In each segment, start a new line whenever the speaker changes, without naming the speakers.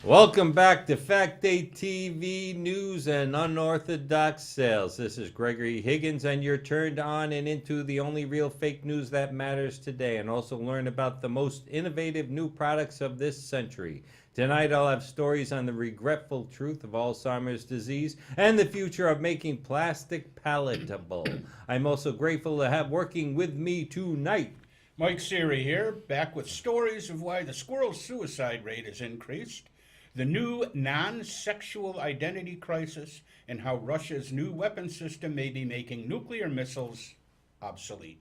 Welcome back to Fact Day TV News and Unorthodox Sales. This is Gregory Higgins, and you're turned on and into the only real fake news that matters today, and also learn about the most innovative new products of this century. Tonight I'll have stories on the regretful truth of Alzheimer's disease and the future of making plastic palatable. I'm also grateful to have working with me tonight
Mike Siri here, back with stories of why the squirrel suicide rate has increased, the new non-sexual identity crisis, and how Russia's new weapon system may be making nuclear missiles obsolete.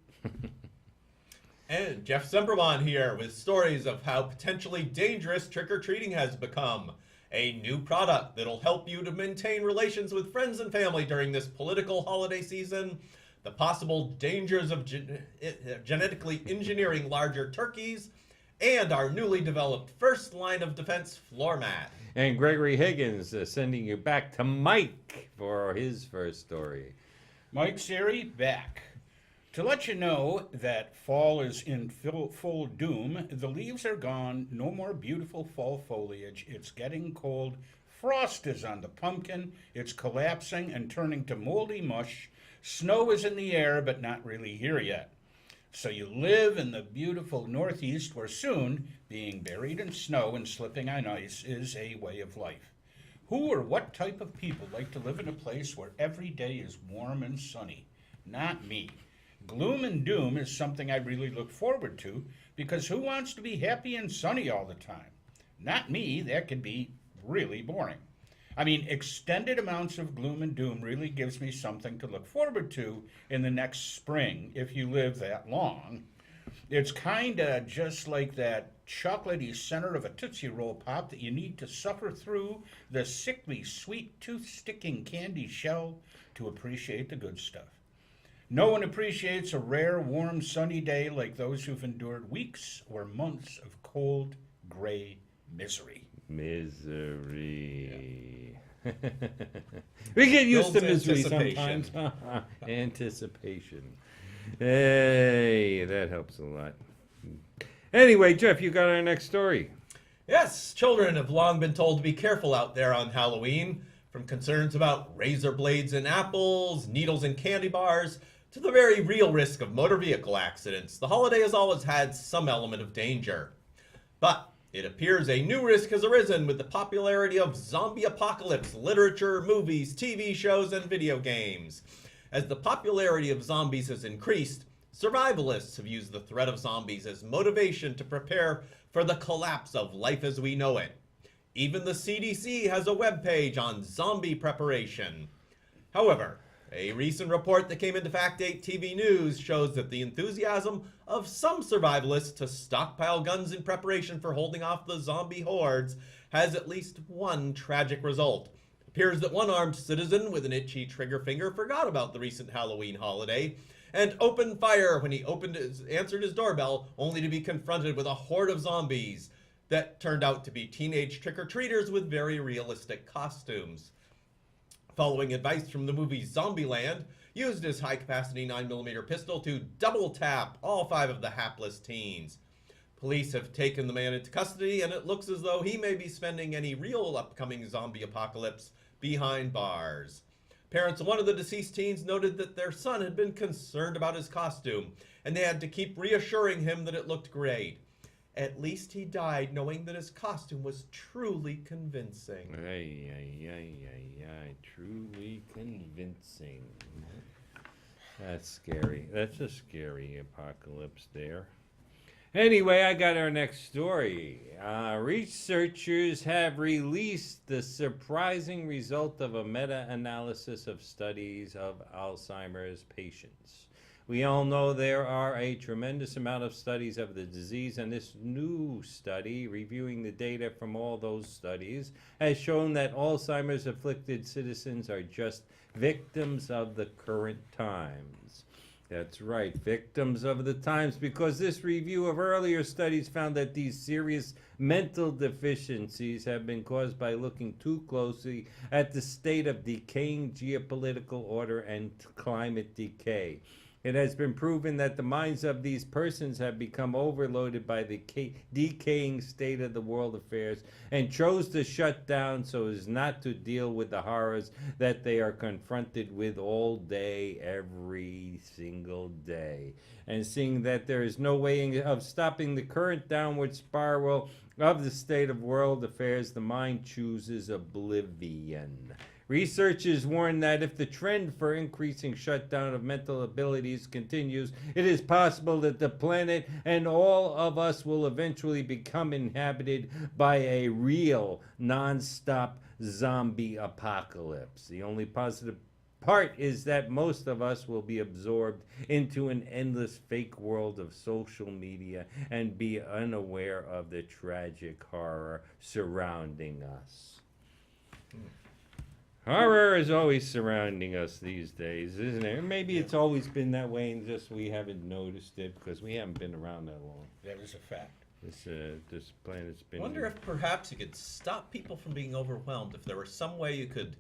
And Jeff Zimmerman here with stories of how potentially dangerous trick-or-treating has become. A new product that'll help you to maintain relations with friends and family during this political holiday season. The possible dangers of genetically engineering larger turkeys. And our newly developed first line of defense floor mat.
and Gregory Higgins sending you back to Mike for his first story.
Mike Siri, back. To let you know that fall is in full doom, the leaves are gone, no more beautiful fall foliage, it's getting cold, frost is on the pumpkin, it's collapsing and turning to moldy mush, snow is in the air but not really here yet. So you live in the beautiful Northeast where soon being buried in snow and slipping on ice is a way of life. Who or what type of people like to live in a place where every day is warm and sunny? Not me. Gloom and doom is something I really look forward to because who wants to be happy and sunny all the time? Not me. That could be really boring. I mean, extended amounts of gloom and doom really gives me something to look forward to in the next spring if you live that long. It's kind of just like that chocolatey center of a Tootsie Roll Pop that you need to suffer through the sickly sweet tooth-sticking candy shell to appreciate the good stuff. No one appreciates a rare, warm, sunny day like those who've endured weeks or months of cold, gray misery.
Misery. We get used to
Builds
misery
anticipation.
sometimes. Anticipation. Hey, that helps a lot. Anyway, Jeff, you got our next story.
Yes, children have long been told to be careful out there on Halloween, from concerns about razor blades in apples, needles in candy bars, to the very real risk of motor vehicle accidents. The holiday has always had some element of danger. But it appears a new risk has arisen with the popularity of zombie apocalypse literature, movies, TV shows, and video games. As the popularity of zombies has increased, survivalists have used the threat of zombies as motivation to prepare for the collapse of life as we know it. Even the CDC has a webpage on zombie preparation. However, a recent report that came into Fact 8 TV News shows that the enthusiasm of some survivalists to stockpile guns in preparation for holding off the zombie hordes has at least one tragic result. It appears that one armed citizen with an itchy trigger finger forgot about the recent Halloween holiday and opened fire when he answered his doorbell, only to be confronted with a horde of zombies that turned out to be teenage trick-or-treaters with very realistic costumes. Following advice from the movie Zombieland, used his high-capacity 9mm pistol to double-tap all 5 of the hapless teens. Police have taken the man into custody, and it looks as though he may be spending any real upcoming zombie apocalypse behind bars. Parents of one of the deceased teens noted that their son had been concerned about his costume, and they had to keep reassuring him that it looked great. At least he died knowing that his costume was truly convincing.
Ay, ay, ay, ay, ay, truly convincing. That's scary. That's a scary apocalypse there. Anyway, I got our next story. Researchers have released the surprising result of a meta-analysis of studies of Alzheimer's patients. We all know there are a tremendous amount of studies of the disease, and this new study, reviewing the data from all those studies, has shown that Alzheimer's afflicted citizens are just victims of the current times. That's right, victims of the times, because this review of earlier studies found that these serious mental deficiencies have been caused by looking too closely at the state of decaying geopolitical order and climate decay. It has been proven that the minds of these persons have become overloaded by the decaying state of the world affairs and chose to shut down so as not to deal with the horrors that they are confronted with all day, every single day. And seeing that there is no way of stopping the current downward spiral of the state of world affairs, the mind chooses oblivion. Researchers warn that if the trend for increasing shutdown of mental abilities continues, it is possible that the planet and all of us will eventually become inhabited by a real, non-stop zombie apocalypse. The only positive part is that most of us will be absorbed into an endless fake world of social media and be unaware of the tragic horror surrounding us. Horror is always surrounding us these days, isn't it? Maybe it's always been that way and just we haven't noticed it because we haven't been around that long.
That is a fact.
This planet's been...
I wonder if perhaps you could stop people from being overwhelmed, if there were some way you could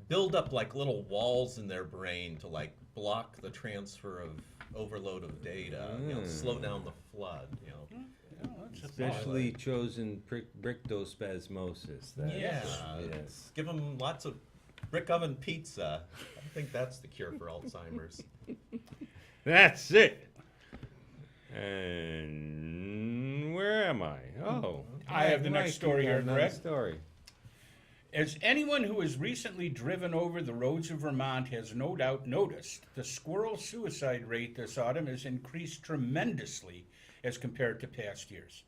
build up like little walls in their brain to like block the transfer of overload of data, slow down the flood,
Especially chosen brictospasmosis.
Yes. Give them lots of brick oven pizza. I think that's the cure for Alzheimer's.
That's it. And where am I? Oh,
I have the next story here, Greg.
Story.
As anyone who has recently driven over the roads of Vermont has no doubt noticed, the squirrel suicide rate this autumn has increased tremendously as compared to past years.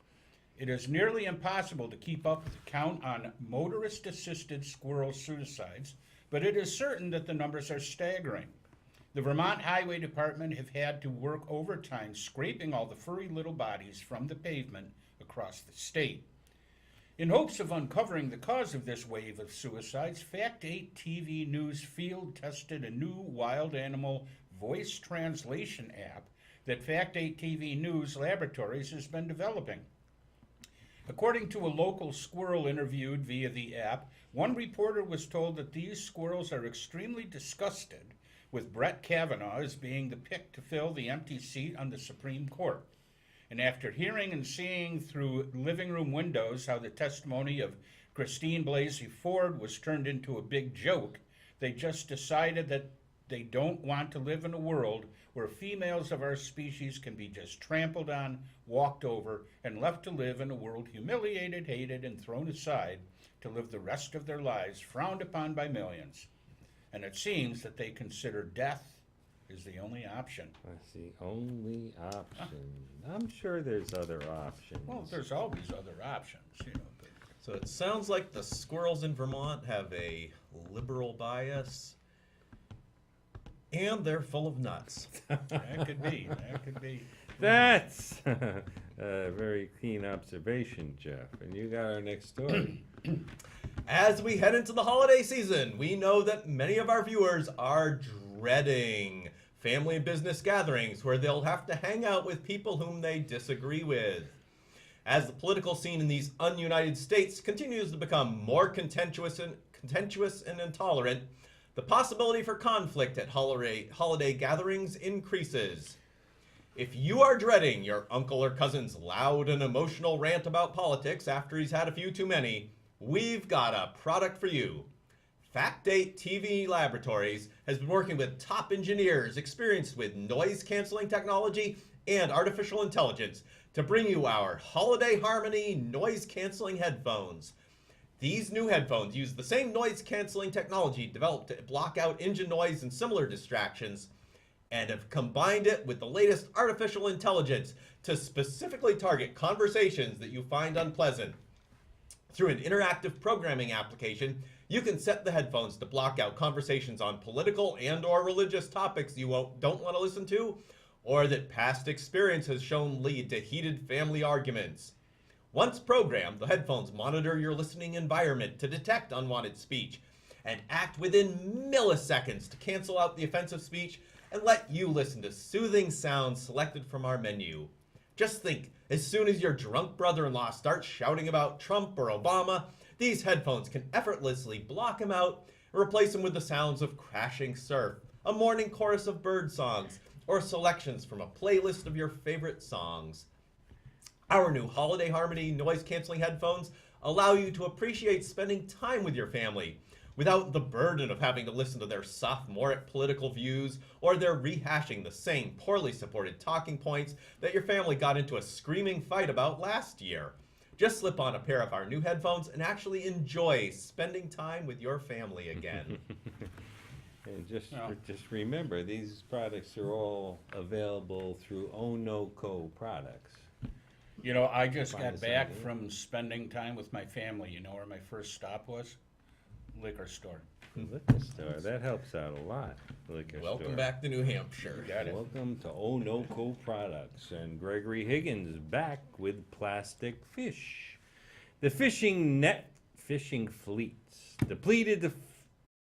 It is nearly impossible to keep up with the count on motorist-assisted squirrel suicides, but it is certain that the numbers are staggering. The Vermont Highway Department have had to work overtime scraping all the furry little bodies from the pavement across the state. In hopes of uncovering the cause of this wave of suicides, Fact 8 TV News field tested a new wild animal voice translation app that Fact 8 TV News Laboratories has been developing. According to a local squirrel interviewed via the app, one reporter was told that these squirrels are extremely disgusted with Brett Kavanaugh as being the pick to fill the empty seat on the Supreme Court. And after hearing and seeing through living room windows how the testimony of Christine Blasey Ford was turned into a big joke, they just decided that they don't want to live in a world where females of our species can be just trampled on, walked over, and left to live in a world humiliated, hated, and thrown aside to live the rest of their lives frowned upon by millions. And it seems that they consider death is the only option.
That's the only option. I'm sure there's other options.
Well, there's always other options, But
So it sounds like the squirrels in Vermont have a liberal bias, and they're full of nuts.
that could be. That could be.
That's a very keen observation, Jeff. And you got our next story.
As we head into the holiday season, we know that many of our viewers are dreading family and business gatherings where they'll have to hang out with people whom they disagree with. As the political scene in these ununited states continues to become more contentious and intolerant, the possibility for conflict at holiday gatherings increases. If you are dreading your uncle or cousin's loud and emotional rant about politics after he's had a few too many, we've got a product for you. Fact 8 TV Laboratories has been working with top engineers experienced with noise-canceling technology and artificial intelligence to bring you our Holiday Harmony noise-canceling headphones. These new headphones use the same noise-canceling technology developed to block out engine noise and similar distractions, and have combined it with the latest artificial intelligence to specifically target conversations that you find unpleasant. Through an interactive programming application, you can set the headphones to block out conversations on political and/or religious topics you don't want to listen to, or that past experience has shown lead to heated family arguments. Once programmed, the headphones monitor your listening environment to detect unwanted speech and act within milliseconds to cancel out the offensive speech and let you listen to soothing sounds selected from our menu. Just think, as soon as your drunk brother-in-law starts shouting about Trump or Obama, these headphones can effortlessly block him out and replace him with the sounds of crashing surf, a morning chorus of bird songs, or selections from a playlist of your favorite songs. Our new Holiday Harmony noise-canceling headphones allow you to appreciate spending time with your family without the burden of having to listen to their sophomoric political views or their rehashing the same poorly supported talking points that your family got into a screaming fight about last year. Just slip on a pair of our new headphones and actually enjoy spending time with your family again.
And just remember, these products are all available through Onoco products.
You know, I just
Find
got
us
back
on the-
from spending time with my family. You know where my first stop was? Liquor store.
Liquor store, that helps out a lot. Liquor
Welcome
store.
back to New Hampshire.
Got it.
Welcome to Onoco Products, and Gregory Higgins back with plastic fish. The fishing fleets depleted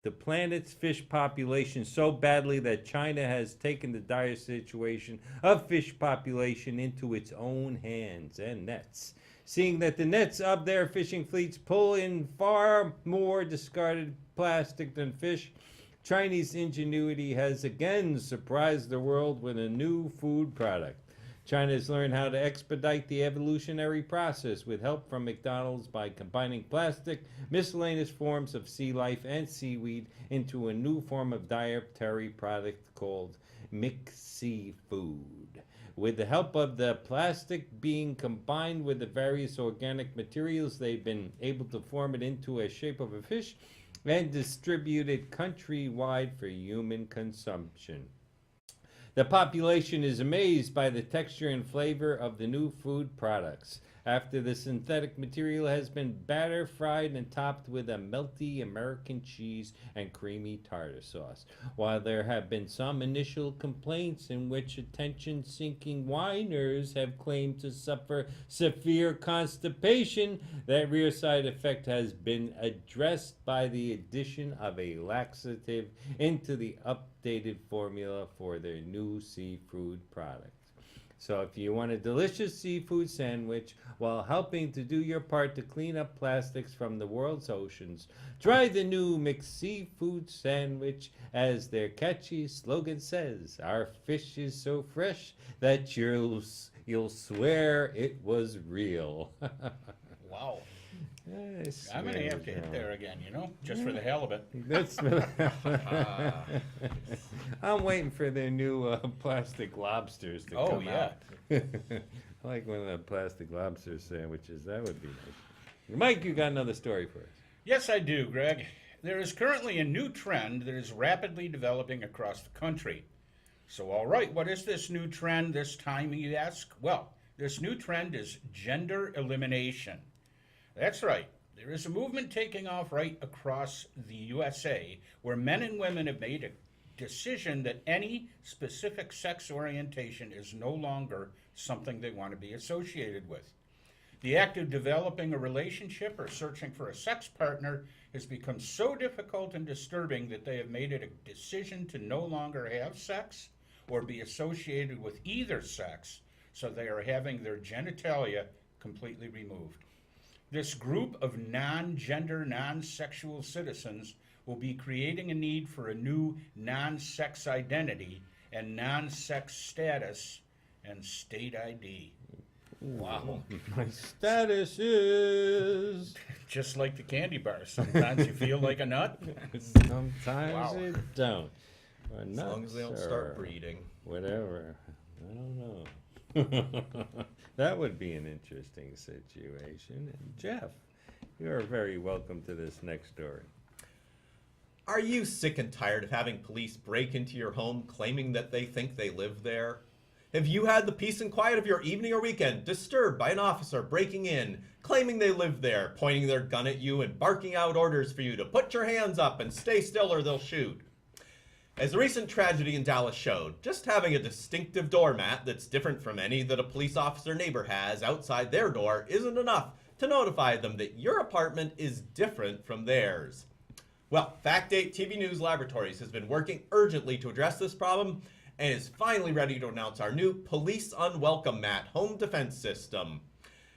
the planet's fish population so badly that China has taken the dire situation of fish population into its own hands and nets. Seeing that the nets of their fishing fleets pull in far more discarded plastic than fish, Chinese ingenuity has again surprised the world with a new food product. China has learned how to expedite the evolutionary process with help from McDonald's by combining plastic, miscellaneous forms of sea life, and seaweed into a new form of dietary product called McSea Food. With the help of the plastic being combined with the various organic materials, they've been able to form it into a shape of a fish and distribute it countrywide for human consumption. The population is amazed by the texture and flavor of the new food products. After the synthetic material has been batter fried and topped with a melty American cheese and creamy tartar sauce. While there have been some initial complaints in which attention-seeking whiners have claimed to suffer severe constipation, that rear side effect has been addressed by the addition of a laxative into the updated formula for their new seafood product. So if you want a delicious seafood sandwich while helping to do your part to clean up plastics from the world's oceans, try the new McSeafood sandwich. As their catchy slogan says, our fish is so fresh that you'll swear it was real.
Wow.
Yes,
I'm going to have to hit there again, you know, just for the halibut.
That's I'm waiting for their new plastic lobsters to
Oh,
come
yeah.
out. I like one of the plastic lobster sandwiches. That would be nice. Mike, you got another story for us.
Yes, I do, Greg. There is currently a new trend that is rapidly developing across the country. So, all right, what is this new trend this time, you ask? Well, this new trend is gender elimination. That's right. There is a movement taking off right across the USA where men and women have made a decision that any specific sex orientation is no longer something they want to be associated with. The act of developing a relationship or searching for a sex partner has become so difficult and disturbing that they have made it a decision to no longer have sex or be associated with either sex, so they are having their genitalia completely removed. This group of non-gender, non-sexual citizens will be creating a need for a new non-sex identity and non-sex status and state ID. Wow.
My status is.
Just like the candy bar. Sometimes you feel like a nut.
Sometimes
Wow.
it don't. Or
As
nuts
long as they don't
or
start breeding.
Whatever. I don't know. That would be an interesting situation. And Jeff, you are very welcome to this next story.
Are you sick and tired of having police break into your home claiming that they think they live there? Have you had the peace and quiet of your evening or weekend disturbed by an officer breaking in, claiming they live there, pointing their gun at you and barking out orders for you to put your hands up and stay still or they'll shoot? As the recent tragedy in Dallas showed, just having a distinctive doormat that's different from any that a police officer neighbor has outside their door isn't enough to notify them that your apartment is different from theirs. Well, Fact8 TV News Laboratories has been working urgently to address this problem and is finally ready to announce our new Police Unwelcome Mat home defense system.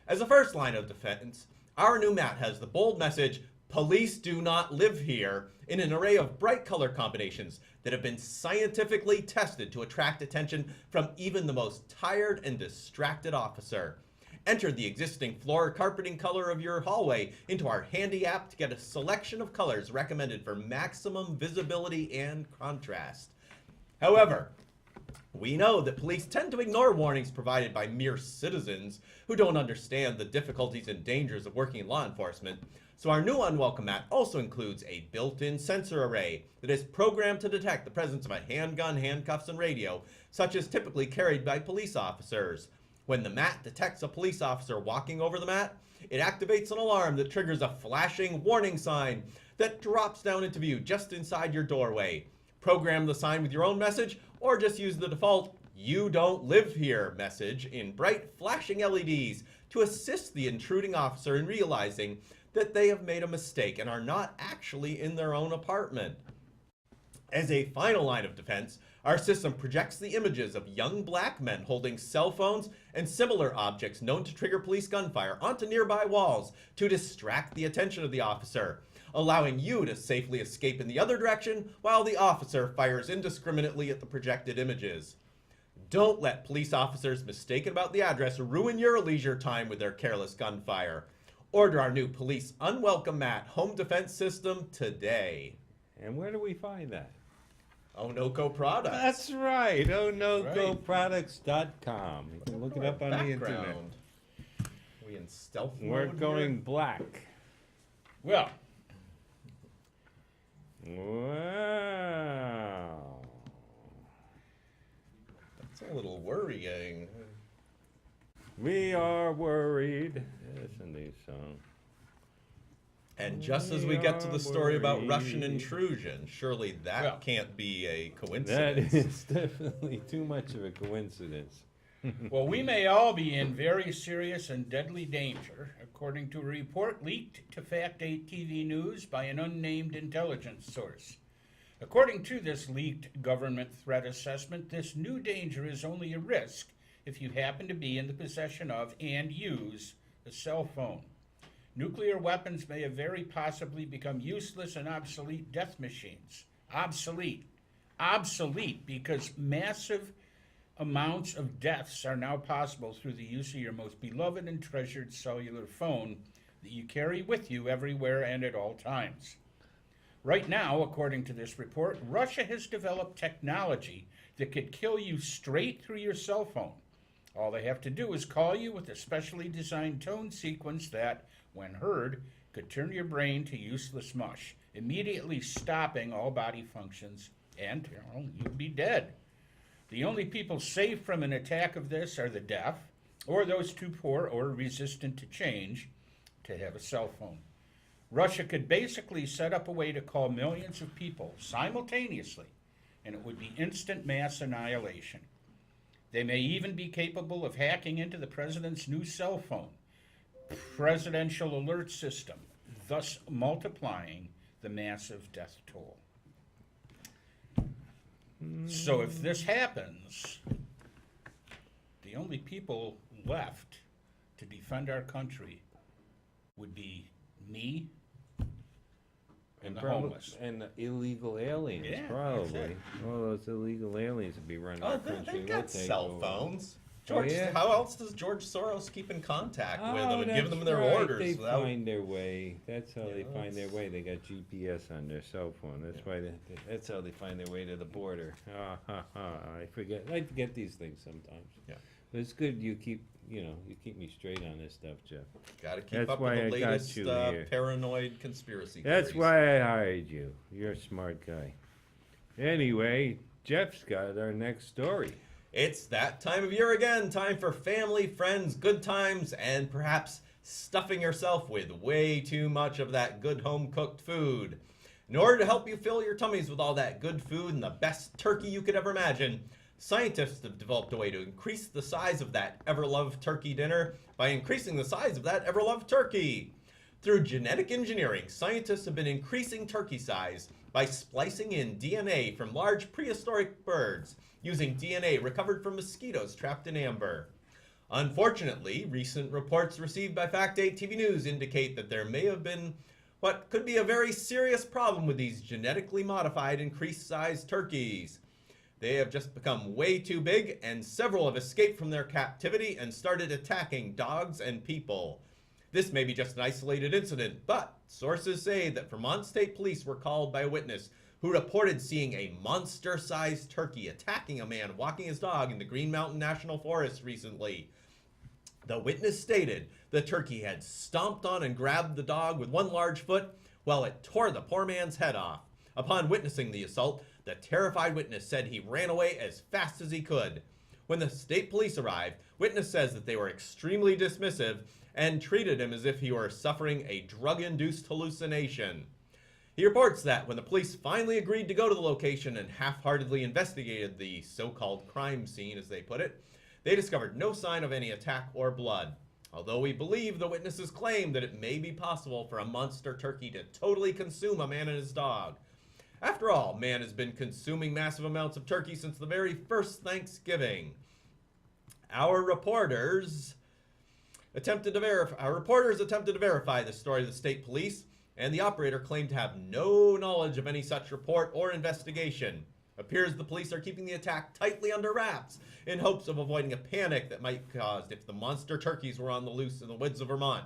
As a first line of defense, our new mat has the bold message, Police do not live here in an array of bright color combinations that have been scientifically tested to attract attention from even the most tired and distracted officer. Enter the existing floor carpeting color of your hallway into our handy app to get a selection of colors recommended for maximum visibility and contrast. However, we know that police tend to ignore warnings provided by mere citizens who don't understand the difficulties and dangers of working in law enforcement. So our new Unwelcome mat also includes a built-in sensor array that is programmed to detect the presence of a handgun, handcuffs, and radio, such as typically carried by police officers. When the mat detects a police officer walking over the mat, it activates an alarm that triggers a flashing warning sign that drops down into view just inside your doorway. Program the sign with your own message, or just use the default "You don't live here" message in bright flashing LEDs to assist the intruding officer in realizing that they have made a mistake and are not actually in their own apartment. As a final line of defense, our system projects the images of young black men holding cell phones and similar objects known to trigger police gunfire onto nearby walls to distract the attention of the officer, allowing you to safely escape in the other direction while the officer fires indiscriminately at the projected images. Don't let police officers mistaken about the address ruin your leisure time with their careless gunfire. Order our new Police Unwelcome Mat home defense system today.
And where do we find that?
Onoco Products.
That's right, onocoproducts.com. You can look it up on the internet.
Background. We in stealth
We're
mode
going
here?
black.
Well,
Wow.
That's a little worrying.
We are worried. It's a new song.
And just as we get to the story about Russian
Worried.
intrusion, surely that
Well,
can't be a
That
coincidence.
is definitely too much of a coincidence.
well, we may all be in very serious and deadly danger, according to a report leaked to Fact 8 TV News by an unnamed intelligence source. According to this leaked government threat assessment, this new danger is only a risk if you happen to be in the possession of and use a cell phone. Nuclear weapons may have very possibly become useless and obsolete death machines. Obsolete. Obsolete because massive amounts of deaths are now possible through the use of your most beloved and treasured cellular phone that you carry with you everywhere and at all times. Right now, according to this report, Russia has developed technology that could kill you straight through your cell phone. All they have to do is call you with a specially designed tone sequence that, when heard, could turn your brain to useless mush, immediately stopping all body functions, and you'd be dead. The only people safe from an attack of this are the deaf, or those too poor or resistant to change to have a cell phone. Russia could basically set up a way to call millions of people simultaneously, and it would be instant mass annihilation. They may even be capable of hacking into the president's new cell phone, presidential alert system, thus multiplying the massive death toll. So if this happens, the only people left to defend our country would be me and the homeless.
And the illegal aliens,
Yeah,
probably.
that's it.
All those illegal aliens would be running
Oh,
our
they
country.
got
They'll take
cell
over.
phones. George,
yeah?
how else does George Soros keep in contact with them and give
that's
them their
right.
orders?
They
without...
find their way. That's how they
Yeah,
find their
that's-
way. They got GPS on their cell phone. That's why. That's how they find their way to the border. I forget. I forget these things sometimes.
Yeah.
But it's good you keep me straight on this stuff, Jeff.
Got to keep
That's
up
why
with the
I got
latest
you here.
paranoid conspiracy
That's
theories.
why I hired you. You're a smart guy. Anyway, Jeff's got our next story.
It's that time of year again. Time for family, friends, good times, and perhaps stuffing yourself with way too much of that good home-cooked food. In order to help you fill your tummies with all that good food and the best turkey you could ever imagine, scientists have developed a way to increase the size of that ever-loved turkey dinner by increasing the size of that ever-loved turkey. Through genetic engineering, scientists have been increasing turkey size by splicing in DNA from large prehistoric birds using DNA recovered from mosquitoes trapped in amber. Unfortunately, recent reports received by Fact 8 TV News indicate that there may have been what could be a very serious problem with these genetically modified increased size turkeys. They have just become way too big, and several have escaped from their captivity and started attacking dogs and people. This may be just an isolated incident, but sources say that Vermont State Police were called by a witness who reported seeing a monster-sized turkey attacking a man walking his dog in the Green Mountain National Forest recently. The witness stated the turkey had stomped on and grabbed the dog with one large foot while it tore the poor man's head off. Upon witnessing the assault, the terrified witness said he ran away as fast as he could. When the state police arrived, witness says that they were extremely dismissive and treated him as if he were suffering a drug-induced hallucination. He reports that when the police finally agreed to go to the location and half-heartedly investigated the so-called crime scene, as they put it, they discovered no sign of any attack or blood. Although we believe the witnesses claim that it may be possible for a monster turkey to totally consume a man and his dog. After all, man has been consuming massive amounts of turkey since the very first Thanksgiving. Our reporters attempted to verify the story to the state police, and the operator claimed to have no knowledge of any such report or investigation. Appears the police are keeping the attack tightly under wraps in hopes of avoiding a panic that might be caused if the monster turkeys were on the loose in the woods of Vermont.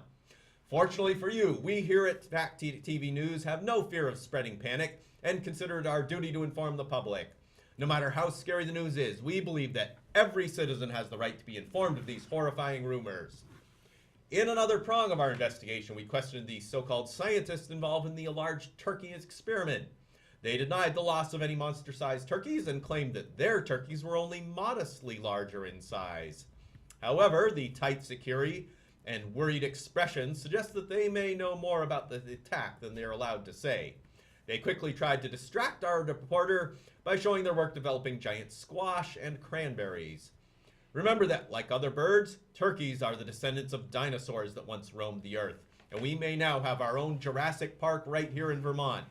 Fortunately for you, we here at Fact TV News have no fear of spreading panic and consider it our duty to inform the public. No matter how scary the news is, we believe that every citizen has the right to be informed of these horrifying rumors. In another prong of our investigation, we questioned the so-called scientists involved in the large turkey experiment. They denied the loss of any monster-sized turkeys and claimed that their turkeys were only modestly larger in size. However, the tight security and worried expressions suggest that they may know more about the attack than they are allowed to say. They quickly tried to distract our reporter by showing their work developing giant squash and cranberries. Remember that, like other birds, turkeys are the descendants of dinosaurs that once roamed the earth, and we may now have our own Jurassic Park right here in Vermont.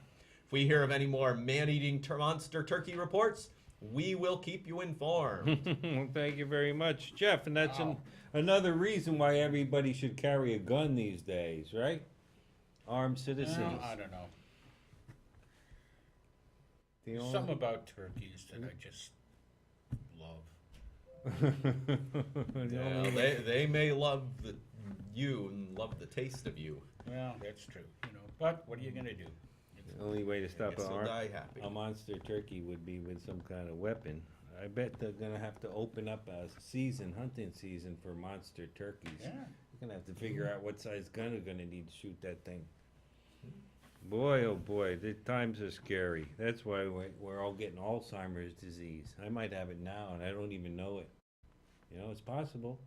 If we hear of any more man-eating monster turkey reports, we will keep you informed.
Well, thank you very much, Jeff. And that's
Wow.
another reason why everybody should carry a gun these days, right? Armed citizens.
Well, I don't know.
The
There's
only-
something about turkeys that I just love.
The
Yeah,
only-
they may love you and love the taste of you.
Well, that's true, you know. But what are you gonna do?
The only way to stop
Guess they'll die happy.
a monster turkey would be with some kind of weapon. I bet they're gonna have to open up a hunting season for monster turkeys.
Yeah.
You're gonna have to figure out what size gun you're gonna need to shoot that thing. Boy, oh boy, the times are scary. That's why we're all getting Alzheimer's disease. I might have it now and I don't even know it. You know, it's possible.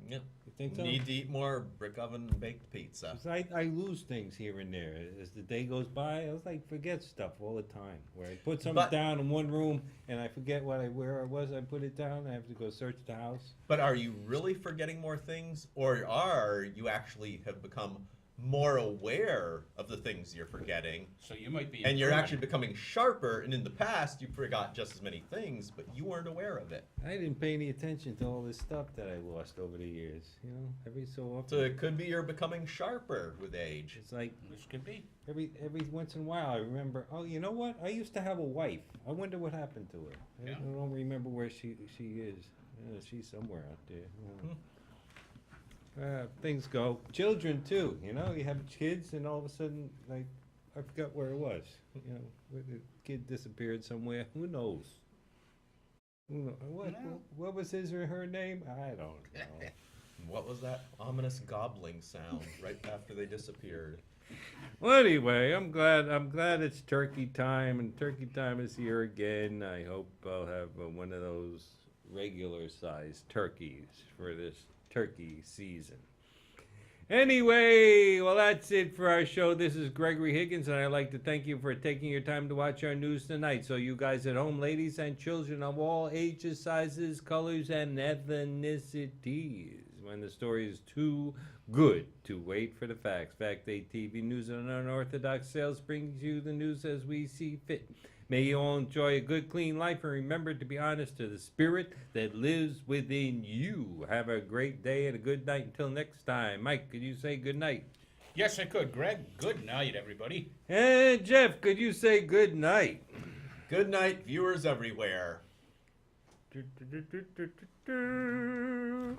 Yep.
You think so?
Need to eat more brick oven baked pizza.
'Cause I lose things here and there. As the day goes by, I was like, forget stuff all the time. Where I put something
But-
down in one room and I forget where I was, I put it down, I have to go search the house.
But are you really forgetting more things, or are you actually have become more aware of the things you're forgetting?
So you might be.
And you're
improving.
actually becoming sharper, and in the past you forgot just as many things, but you weren't aware of it.
I didn't pay any attention to all this stuff that I lost over the years. You know, every so often.
So it could be you're becoming sharper with age.
It's like
This could be.
every once in a while I remember, oh, you know what? I used to have a wife. I wonder what happened to her.
Yeah.
I don't remember where she is. She's somewhere out there. Things go. Children too, you know. You have kids, and all of a sudden, like, I forgot where it was. You know, where the kid disappeared somewhere. Who knows? What was his or her name? I don't know.
What was that ominous gobbling sound right after they disappeared?
Well, anyway, I'm glad it's turkey time, and turkey time is here again. I hope I'll have one of those regular-sized turkeys for this turkey season. Anyway, well, that's it for our show. This is Gregory Higgins, and I'd like to thank you for taking your time to watch our news tonight. So you guys at home, ladies and children of all ages, sizes, colors, and ethnicities, when the story is too good to wait for the facts. Fact 8 TV News on Unorthodox Sales brings you the news as we see fit. May you all enjoy a good, clean life, and remember to be honest to the spirit that lives within you. Have a great day and a good night until next time. Mike, could you say good night?
Yes, I could. Greg, good night, everybody.
And Jeff, could you say good night?
Good night, viewers everywhere.
Do, do, do, do, do, do, do.